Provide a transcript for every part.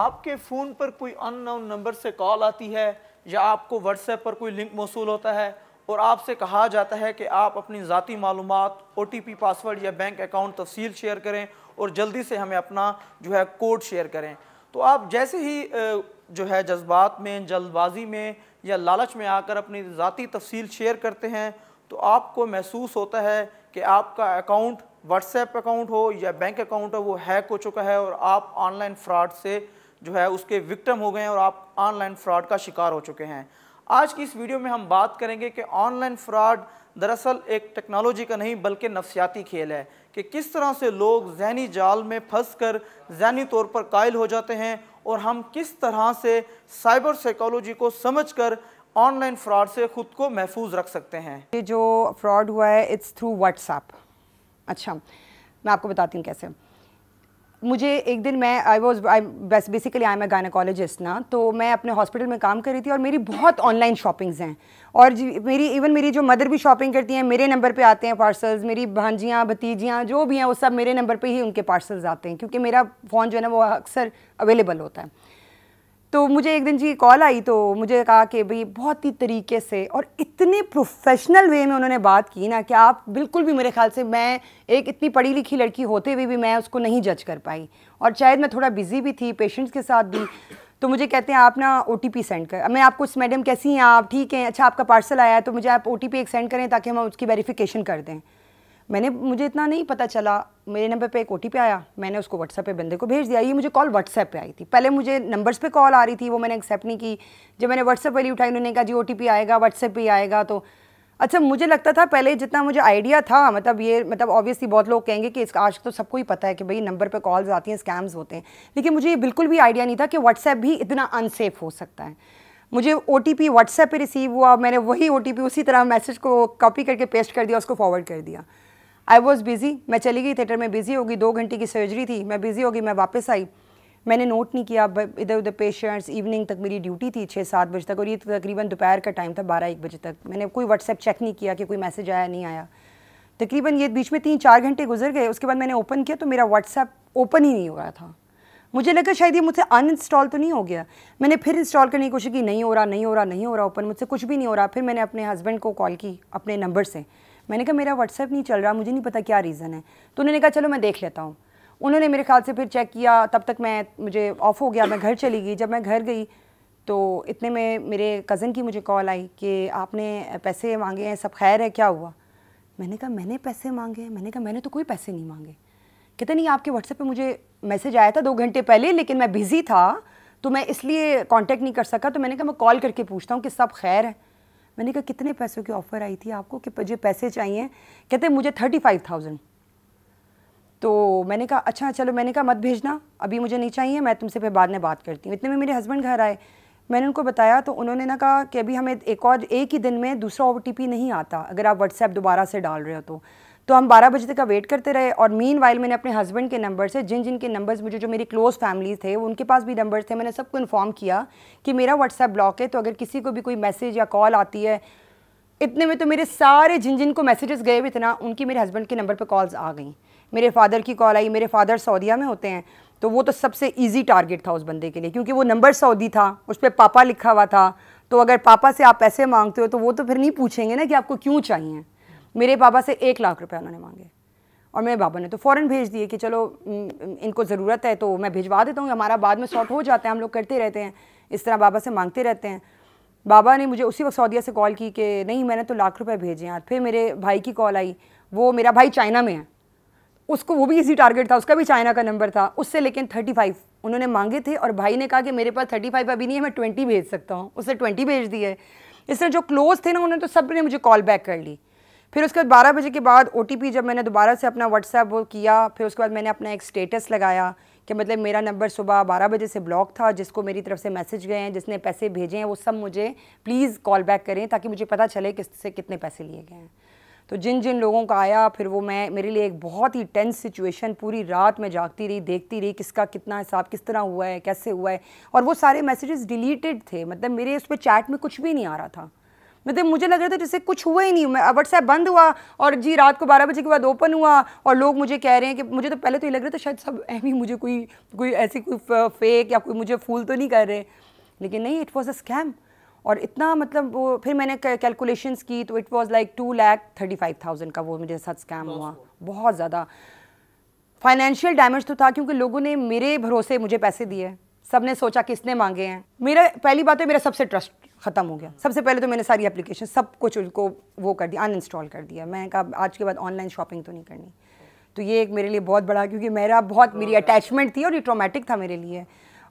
आपके फ़ोन पर कोई अननोन नंबर से कॉल आती है या आपको व्हाट्सएप पर कोई लिंक मौसूल होता है और आपसे कहा जाता है कि आप अपनी ज़ाती मालूमात, OTP, पासवर्ड या बैंक अकाउंट तफसील शेयर करें और जल्दी से हमें अपना जो है कोड शेयर करें, तो आप जैसे ही जो है जज्बात में, जल्दबाजी में या लालच में आकर अपनी ज़ाती तफसील शेयर करते हैं, तो आपको महसूस होता है कि आपका अकाउंट, व्हाट्सएप अकाउंट हो या बैंक अकाउंट हो, वो हैक हो चुका है और आप ऑनलाइन फ्रॉड से जो है उसके विक्टिम हो गए हैं और आप ऑनलाइन फ्रॉड का शिकार हो चुके हैं। आज की इस वीडियो में हम बात करेंगे कि ऑनलाइन फ्रॉड दरअसल एक टेक्नोलॉजी का नहीं बल्कि नफ्सियाती खेल है कि किस तरह से लोग जहनी जाल में फंसकर जहनी तौर पर कायल हो जाते हैं और हम किस तरह से साइबर साइकोलॉजी को समझकर ऑनलाइन फ्रॉड से ख़ुद को महफूज रख सकते हैं। ये जो फ्रॉड हुआ है इट्स थ्रू व्हाट्सएप। अच्छा, मैं आपको बताती हूँ कैसे। मुझे एक दिन basically I am a gynaecologist ना, तो मैं अपने हॉस्पिटल में काम कर रही थी और मेरी बहुत ऑनलाइन शॉपिंग्स हैं और मेरी जो मदर भी शॉपिंग करती हैं, मेरे नंबर पे आते हैं पार्सल्स। मेरी भांजियाँ, भतीजियाँ जो भी हैं वो सब मेरे नंबर पे ही उनके पार्सल्स आते हैं क्योंकि मेरा फ़ोन जो है ना वो अक्सर अवेलेबल होता है। तो मुझे एक दिन जी कॉल आई, तो मुझे कहा कि भाई बहुत ही तरीके से और इतने प्रोफेशनल वे में उन्होंने बात की ना कि आप बिल्कुल भी, मेरे ख्याल से मैं एक इतनी पढ़ी लिखी लड़की होते हुए भी मैं उसको नहीं जज कर पाई और शायद मैं थोड़ा बिजी भी थी पेशेंट्स के साथ भी। तो मुझे कहते हैं आप ना OTP सेंड कर। मैं आपको, मैडम कैसी हैं आप, ठीक हैं, अच्छा आपका पार्सल आया है तो मुझे आप OTP एक सेंड करें ताकि हम उसकी वेरिफिकेशन कर दें। मुझे इतना नहीं पता चला, मेरे नंबर पे एक OTP आया, मैंने उसको व्हाट्सएप पे बंदे को भेज दिया। ये मुझे कॉल व्हाट्सएप पे आई थी। पहले मुझे नंबर्स पे कॉल आ रही थी, वो मैंने एक्सेप्ट नहीं की। जब मैंने व्हाट्सएप वाली उठाई, उन्होंने कहा जी OTP आएगा, व्हाट्सएप पे आएगा। तो अच्छा, मुझे लगता था पहले जितना मुझे आइडिया था, मतलब ऑब्वियसली बहुत लोग कहेंगे कि इसका आज तो सबको ही पता है कि भाई नंबर पर कॉल्स आती हैं, स्कैम्स होते हैं, लेकिन मुझे ये बिल्कुल भी आइडिया नहीं था कि व्हाट्सएप भी इतना अनसेफ हो सकता है। मुझे OTP व्हाट्सएप पे रिसीव हुआ, मैंने वही OTP उसी तरह मैसेज को कॉपी करके पेस्ट कर दिया, उसको फॉरवर्ड कर दिया। आई वॉज बिज़ी, मैं चली गई थिएटर में, बिज़ी होगी, 2 घंटे की सर्जरी थी, मैं बिज़ी होगी, मैं वापस आई, मैंने नोट नहीं किया इधर उधर पेशेंट्स। इवनिंग तक मेरी ड्यूटी थी 6-7 बजे तक और ये तकरीबन दोपहर का टाइम था 12-1 बजे तक। मैंने कोई व्हाट्सएप चेक नहीं किया कि कोई मैसेज आया नहीं आया। तकरीबन ये बीच में 3-4 घंटे गुजर गए। उसके बाद मैंने ओपन किया तो मेरा व्हाट्सएप ओपन ही नहीं हो रहा था। मुझे लगा शायद ये मुझसे अनइंस्टॉल तो नहीं हो गया। मैंने फिर इंस्टॉल करने की कोशिश की, नहीं हो रहा ओपन, मुझसे कुछ भी नहीं हो रहा। फिर मैंने अपने हस्बैंड को कॉल की अपने नंबर से, मैंने कहा मेरा व्हाट्सएप नहीं चल रहा, मुझे नहीं पता क्या रीज़न है। तो उन्होंने कहा चलो मैं देख लेता हूँ। उन्होंने मेरे ख्याल से फिर चेक किया, तब तक मुझे ऑफ हो गया, मैं घर चली गई। जब मैं घर गई तो इतने में मेरे कज़न की मुझे कॉल आई कि आपने पैसे मांगे हैं, सब खैर है, क्या हुआ? मैंने कहा मैंने पैसे मांगे हैं? मैंने कहा मैंने तो कोई पैसे नहीं मांगे। कहते नहीं, आपके व्हाट्सएप पे मुझे मैसेज आया था 2 घंटे पहले, लेकिन मैं बिज़ी था तो मैं इसलिए कांटेक्ट नहीं कर सका। तो मैंने कहा मैं कॉल करके पूछता हूँ कि सब खैर है। मैंने कहा कितने पैसों की ऑफ़र आई थी आपको कि मुझे पैसे चाहिए? कहते मुझे 35,000। तो मैंने कहा अच्छा चलो, मैंने कहा मत भेजना, अभी मुझे नहीं चाहिए, मैं तुमसे फिर बाद में बात करती हूँ। इतने में मेरे हस्बैंड घर आए, मैंने उनको बताया तो उन्होंने ना कहा कि अभी हमें एक ही दिन में दूसरा OTP नहीं आता अगर आप व्हाट्सएप दोबारा से डाल रहे हो तो हम 12 बजे तक का वेट करते रहे। और मीनवाइल मैंने अपने हस्बैंड के नंबर से जिन के नंबर्स मुझे, जो मेरी क्लोज़ फैमिली थे, उनके पास भी नंबर थे, मैंने सबको इन्फॉर्म किया कि मेरा व्हाट्सएप ब्लॉक है, तो अगर किसी को भी कोई मैसेज या कॉल आती है। इतने में तो मेरे सारे जिन को मैसेजेस गए भी थे ना, उनकी मेरे हस्बैंड के नंबर पर कॉल्स आ गई। मेरे फादर की कॉल आई, मेरे फादर सऊदीया में होते हैं, तो वो तो सबसे ईजी टारगेट था उस बंदे के लिए, क्योंकि वो नंबर सऊदी था, उस पर पापा लिखा हुआ था। तो अगर पापा से आप पैसे मांगते हो तो वो तो फिर नहीं पूछेंगे ना कि आपको क्यों चाहिए। मेरे पापा से 1 लाख रुपये उन्होंने मांगे और मेरे पापा ने तो फ़ौरन भेज दिए कि चलो इनको ज़रूरत है तो मैं भिजवा देता हूँ, हमारा बाद में सॉर्ट हो जाता है, हम लोग करते रहते हैं इस तरह, बाबा से मांगते रहते हैं। बाबा ने मुझे उसी वक्त सऊदीया से कॉल की कि नहीं मैंने तो लाख रुपए भेजे हैं। फिर मेरे भाई की कॉल आई, वो मेरा भाई चाइना में है, उसको वो भी इसी टारगेट था, उसका भी चाइना का नंबर था, उससे लेकिन 35 उन्होंने मांगे थे और भाई ने कहा कि मेरे पास 35 अभी नहीं है, मैं 20 भेज सकता हूँ, उससे 20 भेज दिए। इस तरह जो क्लोज थे ना, उन्होंने तो सब ने मुझे कॉल बैक कर ली। फिर उसके बाद 12 बजे के बाद OTP जब मैंने दोबारा से अपना व्हाट्सएप वो किया, फिर उसके बाद मैंने अपना एक स्टेटस लगाया कि मतलब मेरा नंबर सुबह 12 बजे से ब्लॉक था, जिसको मेरी तरफ से मैसेज गए हैं, जिसने पैसे भेजे हैं, वो सब मुझे प्लीज़ कॉल बैक करें ताकि मुझे पता चले किससे कितने पैसे लिए गए हैं। तो जिन लोगों का आया, फिर वो मेरे लिए एक बहुत ही टेंस सिचुएशन, पूरी रात मैं जागती रही, देखती रही किसका कितना हिसाब किस तरह हुआ है, कैसे हुआ है। और वो सारे मैसेजेस डिलीटेड थे, मतलब मेरे उस पर चैट में कुछ भी नहीं आ रहा था। मतलब मुझे लग रहा था जैसे कुछ हुआ ही नहीं, मैं व्हाट्सएप बंद हुआ और जी रात को 12 बजे के बाद ओपन हुआ और लोग मुझे कह रहे हैं कि मुझे तो पहले तो ये लग रहा था शायद सब ऐसी मुझे कोई ऐसी कोई फेक या कोई मुझे फूल तो नहीं कर रहे, लेकिन नहीं, इट वॉज अ स्कैम। और इतना मतलब वो फिर मैंने कैलकुलेशंस की तो इट वाज लाइक 2,35,000 का वो मेरे साथ स्कैम हुआ। बहुत ज़्यादा फाइनेंशियल डैमेज तो था क्योंकि लोगों ने मेरे भरोसे मुझे पैसे दिए, सब ने सोचा किसने मांगे हैं। मेरा पहली बात है मेरा सबसे ट्रस्ट ख़त्म हो गया। सबसे पहले तो मैंने सारी एप्लीकेशन सब कुछ उनको वो कर दिया, अनइंस्टॉल कर दिया। मैं कहा आज के बाद ऑनलाइन शॉपिंग तो नहीं करनी। तो ये एक मेरे लिए बहुत बड़ा, क्योंकि मेरी अटैचमेंट थी और ये ट्रॉमेटिक था मेरे लिए।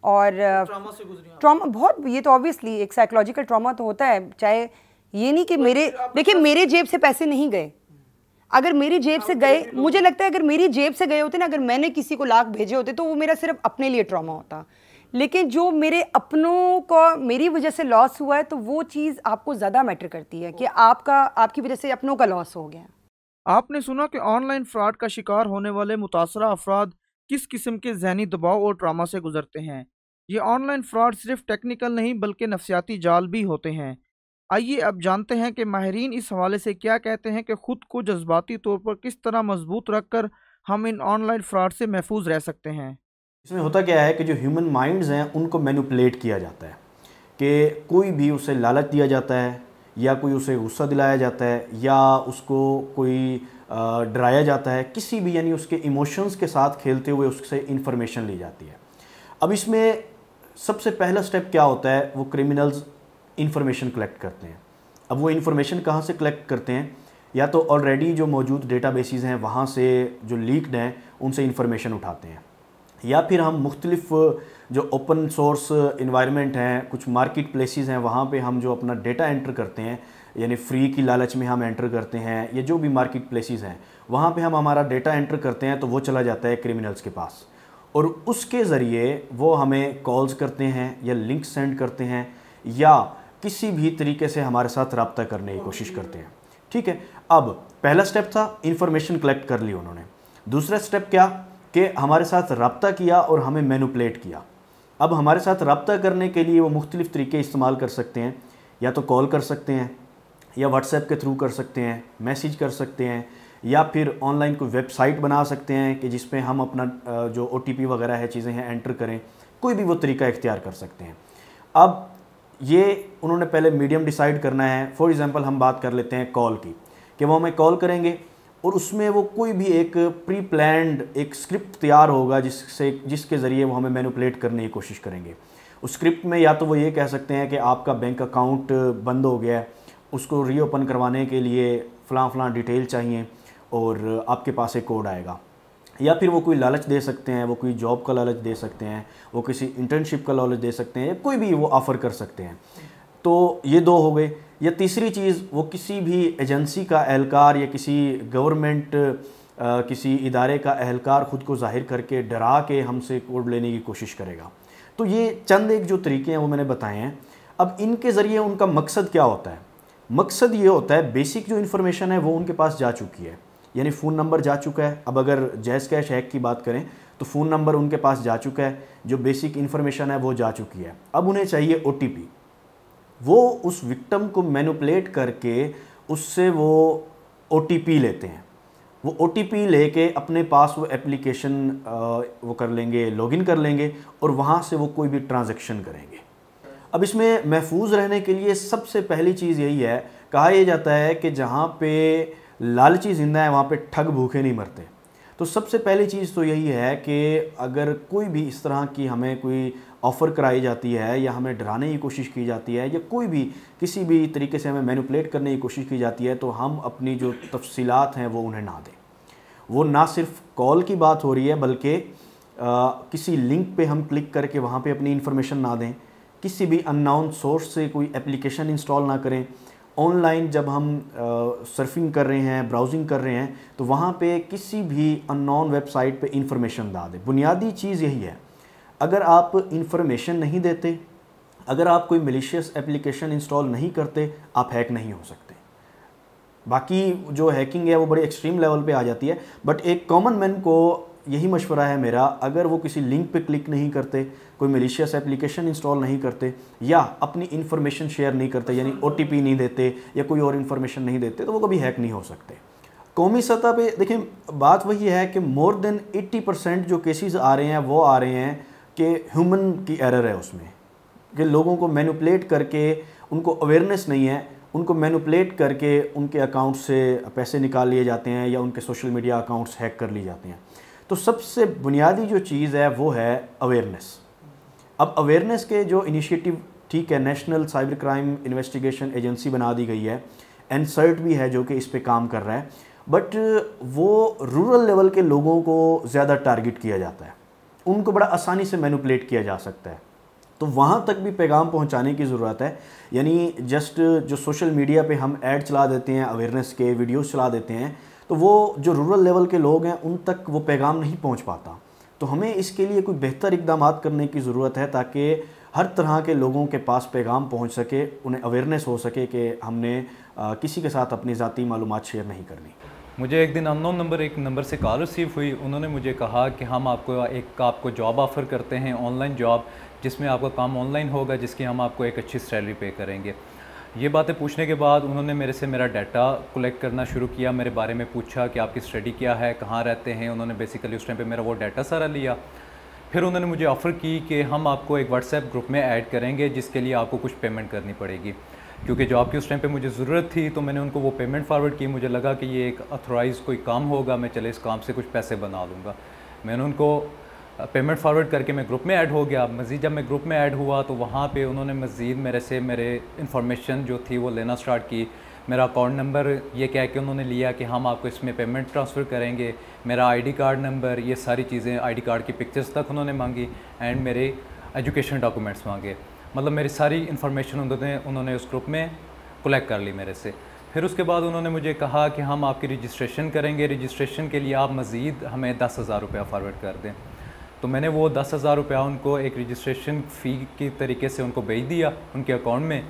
और ट्रॉमा बहुत, ये तो ऑब्वियसली एक साइकोलॉजिकल ट्रॉमा तो होता है। चाहे ये नहीं कि देखिए मेरे जेब से पैसे नहीं गए, अगर मेरी जेब से गए, मुझे लगता है अगर मेरी जेब से गए होते ना, अगर मैंने किसी को लाख भेजे होते तो वो मेरा सिर्फ अपने लिए ट्रॉमा होता। लेकिन जो मेरे अपनों को मेरी वजह से लॉस हुआ है तो वो चीज़ आपको ज़्यादा मैटर करती है कि आपकी वजह से अपनों का लॉस हो गया। आपने सुना कि ऑनलाइन फ्रॉड का शिकार होने वाले मुतासरा अफराद किस किस्म के ज़हनी दबाव और ट्रामा से गुजरते हैं। ये ऑनलाइन फ्रॉड सिर्फ टेक्निकल नहीं बल्कि नफसियाती जाल भी होते हैं। आइए अब जानते हैं कि माहिरीन इस हवाले से क्या कहते हैं कि ख़ुद को जज्बाती तौर पर किस तरह मजबूत रखकर हम इन ऑनलाइन फ्रॉड से महफूज रह सकते हैं। इसमें होता क्या है कि जो ह्यूमन माइंड्स हैं उनको मैनिपुलेट किया जाता है कि कोई भी उसे लालच दिया जाता है या कोई उसे गुस्सा दिलाया जाता है या उसको कोई डराया जाता है, किसी भी यानी उसके इमोशंस के साथ खेलते हुए उससे इंफॉर्मेशन ली जाती है। अब इसमें सबसे पहला स्टेप क्या होता है, वो क्रिमिनल्स इंफॉर्मेशन कलेक्ट करते हैं। अब वो इंफॉर्मेशन कहाँ से कलेक्ट करते हैं, या तो ऑलरेडी जो मौजूद डेटाबेसेस हैं वहाँ से जो लीक्ड हैं उनसे इंफॉर्मेशन उठाते हैं, या फिर हम मुख्तलिफ जो ओपन सोर्स इन्वायरमेंट हैं, कुछ मार्केट प्लेसेस हैं, वहाँ पे हम जो अपना डेटा एंटर करते हैं, यानी फ्री की लालच में हम एंटर करते हैं, या जो भी मार्केट प्लेसेस हैं वहाँ पे हम हमारा डेटा एंटर करते हैं तो वो चला जाता है क्रिमिनल्स के पास, और उसके ज़रिए वो हमें कॉल्स करते हैं या लिंक सेंड करते हैं या किसी भी तरीके से हमारे साथ रब्ता करने की कोशिश करते हैं। ठीक है, अब पहला स्टेप था इंफॉर्मेशन कलेक्ट कर ली उन्होंने। दूसरा स्टेप क्या कि हमारे साथ रब्ता किया और हमें मैनिपुलेट किया। अब हमारे साथ रब्ता करने के लिए वो मुख्तलिफ़ तरीके इस्तेमाल कर सकते हैं, या तो कॉल कर सकते हैं या व्हाट्सएप के थ्रू कर सकते हैं, मैसेज कर सकते हैं, या फिर ऑनलाइन कोई वेबसाइट बना सकते हैं कि जिसमें हम अपना जो OTP वगैरह है चीज़ें हैं एंटर करें। कोई भी वो तरीका इख्तियार कर सकते हैं। अब ये उन्होंने पहले मीडियम डिसाइड करना है। फॉर एग्ज़ाम्पल हम बात कर लेते हैं कॉल की, कि वो हमें कॉल करेंगे और उसमें वो कोई भी एक प्री प्लान्ड एक स्क्रिप्ट तैयार होगा जिसके ज़रिए वो हमें मैनिपुलेट करने की कोशिश करेंगे। उस स्क्रिप्ट में या तो वो ये कह सकते हैं कि आपका बैंक अकाउंट बंद हो गया है, उसको रीओपन करवाने के लिए फ़लाँ डिटेल चाहिए और आपके पास एक कोड आएगा, या फिर वो कोई लालच दे सकते हैं, वो कोई जॉब का लालच दे सकते हैं, वो किसी इंटर्नशिप का लालच दे सकते हैं, या कोई भी वो ऑफ़र कर सकते हैं। तो ये दो हो गए। या तीसरी चीज़, वो किसी भी एजेंसी का एहलकार या किसी गवर्नमेंट किसी इदारे का एहलकार ख़ुद को ज़ाहिर करके डरा के हमसे कोड लेने की कोशिश करेगा। तो ये चंद एक जो तरीके हैं वो मैंने बताए हैं। अब इनके ज़रिए उनका मकसद क्या होता है? मकसद ये होता है, बेसिक जो इन्फॉर्मेशन है वो उनके पास जा चुकी है, यानी फ़ोन नंबर जा चुका है। अब अगर जैज़ कैश हैक की बात करें तो फ़ोन नंबर उनके पास जा चुका है, जो बेसिक इन्फॉर्मेशन है वो जा चुकी है। अब उन्हें चाहिए OTP। वो उस विक्टिम को मैनिपुलेट करके उससे वो OTP लेते हैं। वो OTP लेके अपने पास वो एप्लीकेशन वो कर लेंगे, लॉगिन कर लेंगे और वहाँ से वो कोई भी ट्रांजैक्शन करेंगे। अब इसमें महफूज रहने के लिए सबसे पहली चीज़ यही है, कहा यह जाता है कि जहाँ पे लालची जिंदा है वहाँ पे ठग भूखे नहीं मरते। तो सबसे पहली चीज़ तो यही है कि अगर कोई भी इस तरह की हमें कोई ऑफ़र कराई जाती है या हमें डराने की कोशिश की जाती है या कोई भी किसी भी तरीके से हमें मैनिपुलेट करने की कोशिश की जाती है, तो हम अपनी जो तफसीलात हैं वो उन्हें ना दें। वो ना सिर्फ कॉल की बात हो रही है बल्कि किसी लिंक पे हम क्लिक करके वहाँ पे अपनी इन्फॉर्मेशन ना दें, किसी भी अननोन सोर्स से कोई एप्लीकेशन इंस्टॉल ना करें। ऑनलाइन जब हम सर्फिंग कर रहे हैं, ब्राउजिंग कर रहे हैं, तो वहाँ पे किसी भी अननोन वेबसाइट पे इंफॉर्मेशन ना दें। बुनियादी चीज़ यही है। अगर आप इंफॉर्मेशन नहीं देते, अगर आप कोई मलिशियस एप्लीकेशन इंस्टॉल नहीं करते, आप हैक नहीं हो सकते। बाकी जो हैकिंग है वो बड़े एक्सट्रीम लेवल पे आ जाती है, बट एक कॉमन मैन को यही मशवरा है मेरा, अगर वो किसी लिंक पे क्लिक नहीं करते, कोई मलिशियस एप्लीकेशन इंस्टॉल नहीं करते या अपनी इन्फॉर्मेशन शेयर नहीं करते, यानी OTP नहीं देते या कोई और इन्फॉर्मेशन नहीं देते, तो वो कभी हैक नहीं हो सकते। कौमी सतह पे देखें, बात वही है कि मोर देन 80% जो केसेस आ रहे हैं वो आ रहे हैं कि ह्यूमन की एरर है उसमें, कि लोगों को मैनिपुलेट करके, उनको अवेयरनेस नहीं है, उनको मैनिपुलेट करके उनके अकाउंट से पैसे निकाल लिए जाते हैं या उनके सोशल मीडिया अकाउंट्स हैक कर लिए जाते हैं। तो सबसे बुनियादी जो चीज़ है वो है अवेयरनेस। अब अवेयरनेस के जो इनिशिएटिव, ठीक है, national cyber crime investigation agency बना दी गई है, NCERT भी है जो कि इस पे काम कर रहा है, बट वो रूरल लेवल के लोगों को ज़्यादा टारगेट किया जाता है, उनको बड़ा आसानी से मैनिपुलेट किया जा सकता है। तो वहाँ तक भी पैगाम पहुँचाने की ज़रूरत है। यानी जस्ट जो सोशल मीडिया पे हम ऐड चला देते हैं, अवेयरनेस के वीडियोस चला देते हैं, तो वो जो रूरल लेवल के लोग हैं उन तक वो पैगाम नहीं पहुँच पाता। तो हमें इसके लिए कोई बेहतर इक़दाम करने की ज़रूरत है ताकि हर तरह के लोगों के पास पैगाम पहुँच सके, उन्हें अवेयरनेस हो सके कि हमने किसी के साथ अपनी ज़ाती मालूमात शेयर नहीं करनी। मुझे एक दिन अननोन एक नंबर से कॉल रिसीव हुई। उन्होंने मुझे कहा कि हम आपको जॉब ऑफ़र करते हैं, ऑनलाइन जॉब, जिसमें आपका काम ऑनलाइन होगा, जिसकी हम आपको एक अच्छी सैलरी पे करेंगे। ये बातें पूछने के बाद उन्होंने मेरे से मेरा डाटा कलेक्ट करना शुरू किया, मेरे बारे में पूछा कि आपकी स्टडी क्या है, कहाँ रहते हैं। उन्होंने बेसिकली उस टाइम पे मेरा वो डाटा सारा लिया। फिर उन्होंने मुझे ऑफ़र की कि हम आपको एक व्हाट्सएप ग्रुप में ऐड करेंगे, जिसके लिए आपको कुछ पेमेंट करनी पड़ेगी। क्योंकि जॉब की उस टाइम पे मुझे ज़रूरत थी, तो मैंने उनको वो पेमेंट फॉरवर्ड की। मुझे लगा कि ये एक ऑथराइज़ कोई काम होगा, मैं चले इस काम से कुछ पैसे बना लूँगा। मैंने उनको पेमेंट फॉरवर्ड करके मैं ग्रुप में ऐड हो गया। मज़ीद जब मैं ग्रुप में ऐड हुआ तो वहाँ पे उन्होंने मज़ीद मेरे इन्फॉर्मेशन जो थी वो लेना स्टार्ट की। मेरा अकाउंट नंबर ये कह के उन्होंने लिया कि हम आपको इसमें पेमेंट ट्रांसफ़र करेंगे। मेरा ID कार्ड नंबर, ये सारी चीज़ें, ID कार्ड की पिक्चर्स तक उन्होंने मांगी एंड मेरे एजुकेशन डॉक्यूमेंट्स मांगे। मतलब मेरी सारी इन्फॉर्मेशन उन्होंने उस ग्रुप में कलेक्ट कर ली मेरे से। फिर उसके बाद उन्होंने मुझे कहा कि हम आपकी रजिस्ट्रेशन करेंगे, रजिस्ट्रेशन के लिए आप मज़ीद हमें 10,000 रुपया फॉरवर्ड कर दें। तो मैंने वो 10,000 रुपया उनको एक रजिस्ट्रेशन फ़ी की तरीके से उनको भेज दिया उनके अकाउंट में।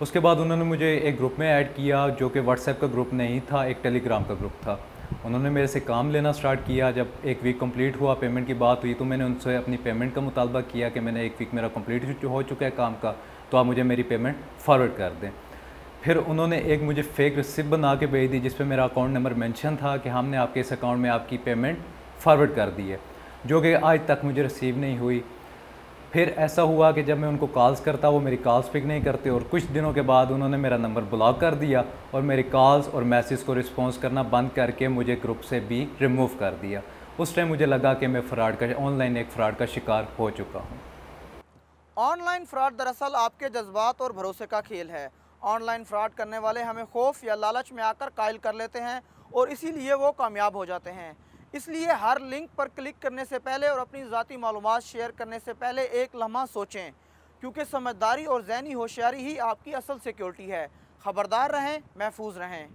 उसके बाद उन्होंने मुझे एक ग्रुप में ऐड किया, जो कि व्हाट्सएप का ग्रुप नहीं था, एक टेलीग्राम का ग्रुप था। उन्होंने मेरे से काम लेना स्टार्ट किया। जब एक वीक कंप्लीट हुआ, पेमेंट की बात हुई, तो मैंने उनसे अपनी पेमेंट का मुतालबा किया कि मैंने एक वीक मेरा कंप्लीट हो चुका है काम का, तो आप मुझे मेरी पेमेंट फॉरवर्ड कर दें। फिर उन्होंने एक मुझे फ़ेक रिसिप्ट बना के भेज दी, जिस पे मेरा अकाउंट नंबर मेंशन था कि हमने आपके इस अकाउंट में आपकी पेमेंट फॉरवर्ड कर दी है, जो कि आज तक मुझे रिसीव नहीं हुई। फिर ऐसा हुआ कि जब मैं उनको कॉल्स करता, वो मेरी कॉल्स पिक नहीं करते, और कुछ दिनों के बाद उन्होंने मेरा नंबर ब्लॉक कर दिया और मेरी कॉल्स और मैसेज को रिस्पॉन्स करना बंद करके मुझे ग्रुप से भी रिमूव कर दिया। उस टाइम मुझे लगा कि मैं ऑनलाइन एक फ़्रॉड का शिकार हो चुका हूँ। ऑनलाइन फ्रॉड दरअसल आपके जज्बात और भरोसे का खेल है। ऑनलाइन फ्रॉड करने वाले हमें खौफ या लालच में आकर कायल कर लेते हैं और इसीलिए वो कामयाब हो जाते हैं। इसलिए हर लिंक पर क्लिक करने से पहले और अपनी ज़ाती मालूमात शेयर करने से पहले एक लम्हा सोचें, क्योंकि समझदारी और ज़हनी होशियारी ही आपकी असल सिक्योरिटी है। ख़बरदार रहें, महफूज रहें।